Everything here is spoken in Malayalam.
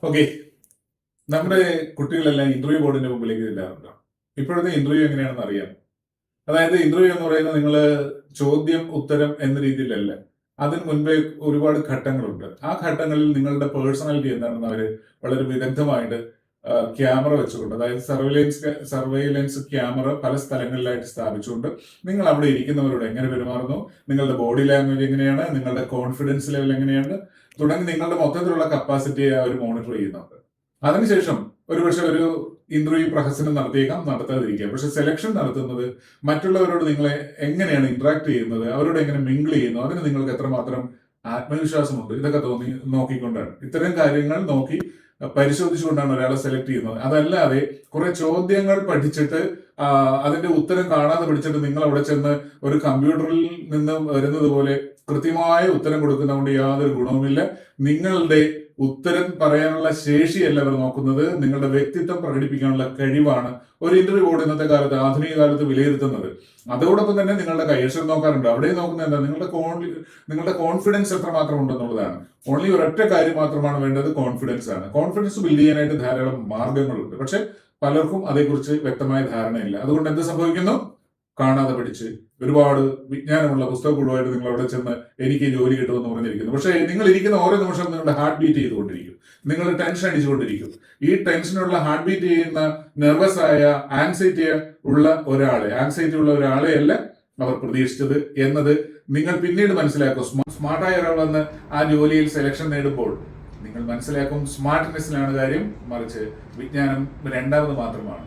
ഓക്കെ, നമ്മുടെ കുട്ടികളെല്ലാം ഇന്റർവ്യൂ ബോർഡിന്റെ മുമ്പിലേക്ക് ചെല്ലാറുണ്ട്. ഇപ്പോഴത്തെ ഇന്റർവ്യൂ എങ്ങനെയാണെന്ന് അറിയാം. അതായത് ഇന്റർവ്യൂ എന്ന് പറയുന്നത് നിങ്ങൾ ചോദ്യം ഉത്തരം എന്ന രീതിയിലല്ല. അതിന് മുൻപേ ഒരുപാട് ഘട്ടങ്ങളുണ്ട്. ആ ഘട്ടങ്ങളിൽ നിങ്ങളുടെ പേഴ്സണാലിറ്റി എന്താണെന്ന് അവർ വളരെ വിദഗ്ധമായിട്ട് ക്യാമറ വെച്ചുകൊണ്ട്, അതായത് സർവൈലൻസ് ക്യാമറ പല സ്ഥലങ്ങളിലായിട്ട് സ്ഥാപിച്ചുകൊണ്ട് നിങ്ങൾ അവിടെ ഇരിക്കുന്നവരോട് എങ്ങനെ പെരുമാറുന്നു, നിങ്ങളുടെ ബോഡി ലാംഗ്വേജ് എങ്ങനെയാണ്, നിങ്ങളുടെ കോൺഫിഡൻസ് ലെവൽ എങ്ങനെയാണ് തുടങ്ങി നിങ്ങളുടെ മൊത്തത്തിലുള്ള കപ്പാസിറ്റിയെ അവർ മോണിറ്റർ ചെയ്യുന്നുണ്ട്. അതിനുശേഷം ഒരുപക്ഷെ ഒരു ഇന്റർവ്യൂ പ്രഹസനം നടത്തിയേക്കാം, നടത്താതിരിക്കാം. പക്ഷെ സെലക്ഷൻ നടത്തുന്നത് മറ്റുള്ളവരോട് നിങ്ങളെ എങ്ങനെയാണ് ഇന്ററാക്ട് ചെയ്യുന്നത്, അവരോട് എങ്ങനെ മിങ്കിൾ ചെയ്യുന്നു, അതിന് നിങ്ങൾക്ക് എത്രമാത്രം ആത്മവിശ്വാസമുണ്ട്, ഇതൊക്കെ നോക്കിക്കൊണ്ടാണ്. ഇത്തരം കാര്യങ്ങൾ നോക്കി പരിശോധിച്ചുകൊണ്ടാണ് ഒരാളെ സെലക്ട് ചെയ്യുന്നത്. അതല്ലാതെ കുറെ ചോദ്യങ്ങൾ പഠിച്ചിട്ട് അതിന്റെ ഉത്തരം കാണാതെ പഠിച്ചിട്ട് നിങ്ങൾ അവിടെ ചെന്ന് ഒരു കമ്പ്യൂട്ടറിൽ നിന്ന് വരുന്നത് പോലെ കൃത്യമായ ഉത്തരം കൊടുക്കുന്നതുകൊണ്ട് യാതൊരു ഗുണവുമില്ല. നിങ്ങളുടെ ഉത്തരം പറയാനുള്ള ശേഷിയല്ല അവർ നോക്കുന്നത്, നിങ്ങളുടെ വ്യക്തിത്വം പ്രകടിപ്പിക്കാനുള്ള കഴിവാണ് ഒരു ഇന്റർവ്യൂ ബോർഡ് ഇന്നത്തെ കാലത്ത്, ആധുനിക കാലത്ത് വിലയിരുത്തുന്നത്. അതോടൊപ്പം തന്നെ നിങ്ങളുടെ കൈയക്ഷരം നോക്കാറുണ്ട്. അവിടെ നോക്കുന്നത് എന്താ, നിങ്ങളുടെ കോൺഫിഡൻസ് എത്രമാത്രം ഉണ്ടെന്നുള്ളതാണ്. ഓൺലി ഒരൊറ്റ കാര്യം മാത്രമാണ് വേണ്ടത്, കോൺഫിഡൻസ് ആണ്. കോൺഫിഡൻസ് ബിൽഡ് ചെയ്യാനായിട്ട് ധാരാളം മാർഗങ്ങളുണ്ട്. പക്ഷെ പലർക്കും അതേക്കുറിച്ച് വ്യക്തമായ ധാരണയില്ല. അതുകൊണ്ട് എന്ത് സംഭവിക്കുന്നു, കാണാതെ പഠിച്ച് ഒരുപാട് വിജ്ഞാനമുള്ള പുസ്തകങ്ങളുമായിട്ട് നിങ്ങൾ അവിടെ ചെന്ന് എനിക്ക് ജോലി കിട്ടുമെന്ന് പറഞ്ഞിരിക്കുന്നു. പക്ഷേ നിങ്ങൾ ഇരിക്കുന്ന ഓരോ നിമിഷം നിങ്ങളുടെ ഹാർട്ട് ബീറ്റ് ചെയ്തുകൊണ്ടിരിക്കും, നിങ്ങൾ ടെൻഷൻ അടിച്ചുകൊണ്ടിരിക്കും. ഈ ടെൻഷനുള്ള ഹാർട്ട് ബീറ്റ് ചെയ്യുന്ന നെർവസ് ആയ ആൻസൈറ്റി ഉള്ള ഒരാളെ അല്ല അവർ പ്രതീക്ഷിച്ചത് എന്നത് നിങ്ങൾ പിന്നീട് മനസ്സിലാക്കും. സ്മാർട്ടായ ഒരാൾ വന്ന് ആ ജോലിയിൽ സെലക്ഷൻ നേടുമ്പോൾ നിങ്ങൾ മനസ്സിലാക്കും സ്മാർട്ട്നെസ്സിലാണ് കാര്യം, മറിച്ച് വിജ്ഞാനം രണ്ടാമത് മാത്രമാണ്.